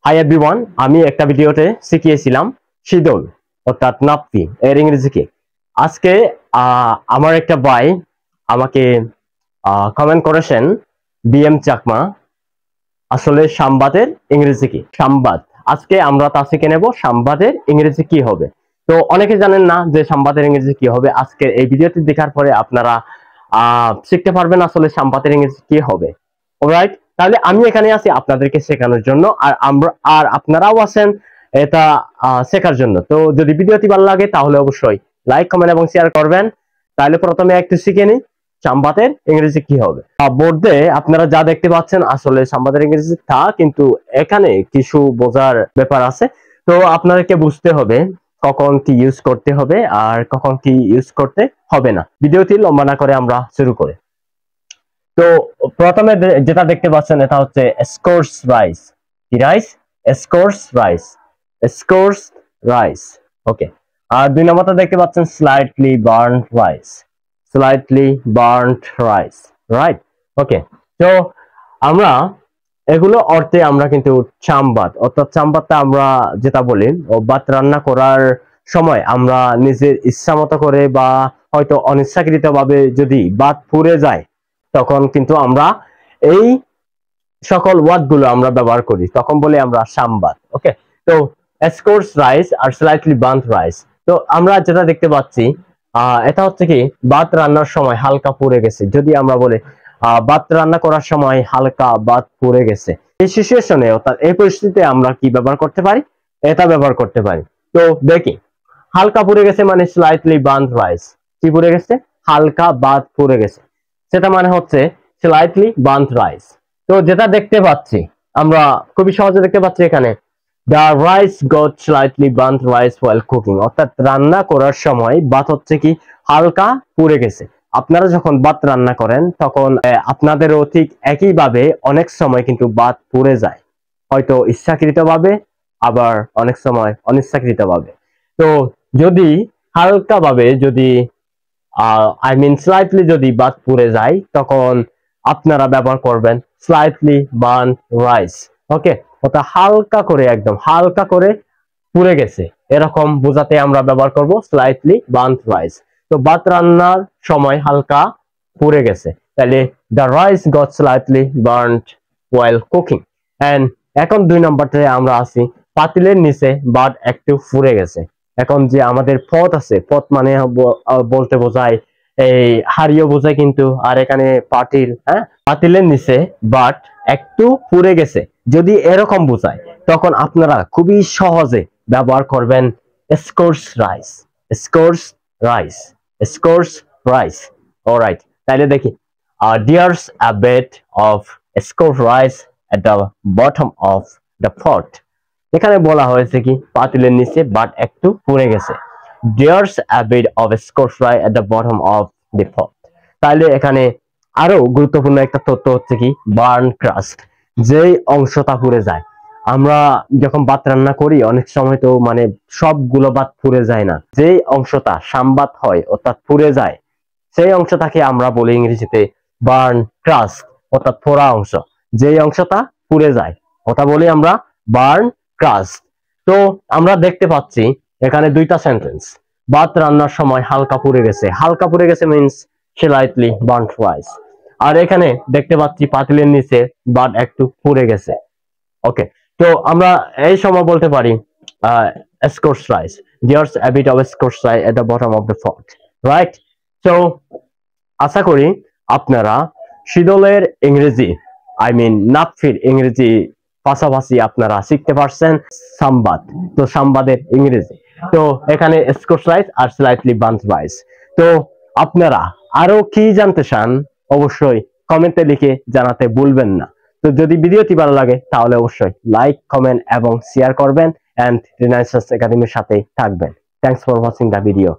Hi everyone, আমি একটা ভিডিওতে শিখিয়েছিলাম শীতল অর্থাৎ নাপতি এর ইংরেজি কি। আজকে আমার একটা ভাই আমাকে কমেন্ট করেছেন, বিএম চাকমা, আসলে সাম্বাদের ইংরেজি কি। সাম্বাদ, আজকে আমরা তা শিখে নেব সাম্বাদের ইংরেজি কি হবে। তো অনেকে জানেন না যে সাম্বাদের ইংরেজি কি হবে। আজকে এই ভিডিওটি দেখার পরে আপনারা শিখতে পারবেন আসলে সাম্বাদের ইংরেজি কি হবে। অলরাইট, তাহলে আমি এখানে আছি আপনাদেরকে শেখানোর জন্য, আর আপনারাও আছেন এটা শেখার জন্য। তো যদি ভিডিওটি ভালো লাগে তাহলে অবশ্যই লাইক, কমেন্ট এবং শেয়ার করবেন। তাহলে প্রথমে একটু শিখে নিই সাম্বাদের ইংরেজি কি হবে। বোর্ডে আপনারা যা দেখতে পাচ্ছেন আসলে সাম্বাদের ইংরেজি তা, কিন্তু এখানে কিছু বোঝার ব্যাপার আছে। তো আপনাদেরকে বুঝতে হবে কখন কি ইউজ করতে হবে আর কখন কি ইউজ করতে হবে না। ভিডিওটি লম্বা না করে আমরা শুরু করি। তো প্রথমে যেটা দেখতে পাচ্ছেন এটা হচ্ছে স্কোর্স রাইস। কি rice? Coarse rice. Coarse rice. Okay. আর দুই নম্বরটা দেখতে পাচ্ছেন slightly burned rice. Slightly burned rice. Right? Okay. তো আমরা এগুলো অর্থে আমরা কিন্তু চাম্বাদ, অর্থাৎ চাম্বাদটা আমরা যেটা বলি ভাত রান্না করার সময় আমরা নিজের ইচ্ছা মতো করে বা হয়তো অনিচ্ছাকৃত ভাবে যদি ভাত পুড়ে যায় তখন কিন্তু আমরা এই সকল ওয়ার্ড গুলো আমরা ব্যবহার করি, তখন বলি আমরা সাম্বাদ। ওকে। তো স্কোর্স রাইস আর স্লাইটলি বার্নড রাইস। তো আমরা যেটা দেখতে পাচ্ছি এটা হচ্ছে কি ভাত রান্নার সময় হালকা পুড়ে গেছে। যদি আমরা বলি ভাত রান্না করার সময় হালকা ভাত পুড়ে গেছে, এই সিচুয়েশনে অর্থাৎ এই পরিস্থিতিতে আমরা কি ব্যবহার করতে পারি? এটা ব্যবহার করতে পারি। তো দেখি, হালকা পুড়ে গেছে মানে স্লাইটলি বার্নড রাইস। কি পুড়ে গেছে? হালকা ভাত পুড়ে গেছে, সেটা মানে হচ্ছে স্লাইটলি বার্নড রাইস। তো যেটা দেখতে পাচ্ছি আমরা খুবই সহজে দেখতে পাচ্ছি এখানে, the rice got slightly burned rice while cooking, অর্থাৎ রান্না করার সময় ভাত হচ্ছে কি হালকা পুড়ে গেছে। আপনারা যখন ভাত রান্না করেন তখন আপনাদেরও ঠিক একইভাবে অনেক সময় কিন্তু ভাত পুড়ে যায়, হয়তো ইচ্ছাকৃতভাবে আবার অনেক সময় অনিচ্ছাকৃতভাবে। তো যদি হালকা ভাবে যদি স্লাইটলি যদি ভাত পুড়ে যায় তখন আপনারা ব্যবহার করবেন স্লাইটলি বার্ন রাইস। ওকে। অর্থাৎ হালকা করে, একদম হালকা করে পুড়ে গেছে এরকম বোঝাতে আমরা ব্যবহার করব স্লাইটলি বার্ন রাইস। তো ভাত রান্নার সময় হালকা পুড়ে গেছে, তাহলে the rice got slightly burned while cooking. And এখন দুই নম্বরটায় আমরা আছি পাতিলের নিচে ভাত একটু পুড়ে গেছে। এখন যে আমাদের পথ আছে, পথ মানে বলতে বোঝায় এই হাড়িও বোঝায় কিন্তু, আর এখানে পাতিল, হ্যাঁ, পাতিলের নিচে বাট একটু পুড়ে গেছে যদি এরকম বোঝায় তখন আপনারা খুবই সহজে ব্যবহার করবেন scores rice. Coarse rice. Coarse rice. Alright, তাইলে দেখি there's a bit of scored rice at the bottom of the pot. এখানে বলা হয়েছে কি পাতিলের নিচে বাট একটু পুড়ে গেছে। There's a bit of scored rice at the bottom of the pot. তাহলে এখানে আরো গুরুত্বপূর্ণ একটা তথ্য হচ্ছে কি বার্ন ক্রাস্ট, যেই অংশটা পুড়ে যায়। আমরা যখন ভাত রান্না করি অনেক সময় তো মানে সবগুলো ভাত পুড়ে যায় না, যেই অংশটা সাম্বাত হয় অর্থাৎ পুড়ে যায় সেই অংশটাকে আমরা বলি ইংরেজিতে বার্ন ক্রাস্ট, অর্থাৎ পোড়া অংশ। যেই অংশটা পুড়ে যায় ওটা বলি আমরা বার্ন ক্রাস্ট। তো আমরা দেখতে পাচ্ছি এখানে দুইটা সেন্টেন্স, ভাত রান্নার সময় হালকা পুড়ে গেছে। হালকা পুড়ে গেছে মিন্স স্লাইটলি বার্নড রাইস। আর এখানে দেখতে পাচ্ছি পাতিলের নিচে ভাত একটু পুড়ে গেছে। ওকে। তো আমরা এই সময় বলতে পারি scorched rice. There's a bit of scorched rice at the bottom of the pot. Right? So আশা করি আপনারা শীতলের ইংরেজি নাপফির ইংরেজি পাশাপাশি আপনারা শিখতে পারছেন সাম্বাদ। তো সাম্বাদের ইংরেজি তো এখানে স্কোর্স রাইস আর স্লাইটলি বার্নড রাইস। তো আপনারা আরো কি জানতে চান অবশ্যই কমেন্টে লিখে জানাতে ভুলবেন না। তো যদি ভিডিওটি ভালো লাগে তাহলে অবশ্যই লাইক, কমেন্ট এবং শেয়ার করবেন এন্ড রিনাইসেন্স একাডেমির সাথে থাকবেন। Thanks for watching the video.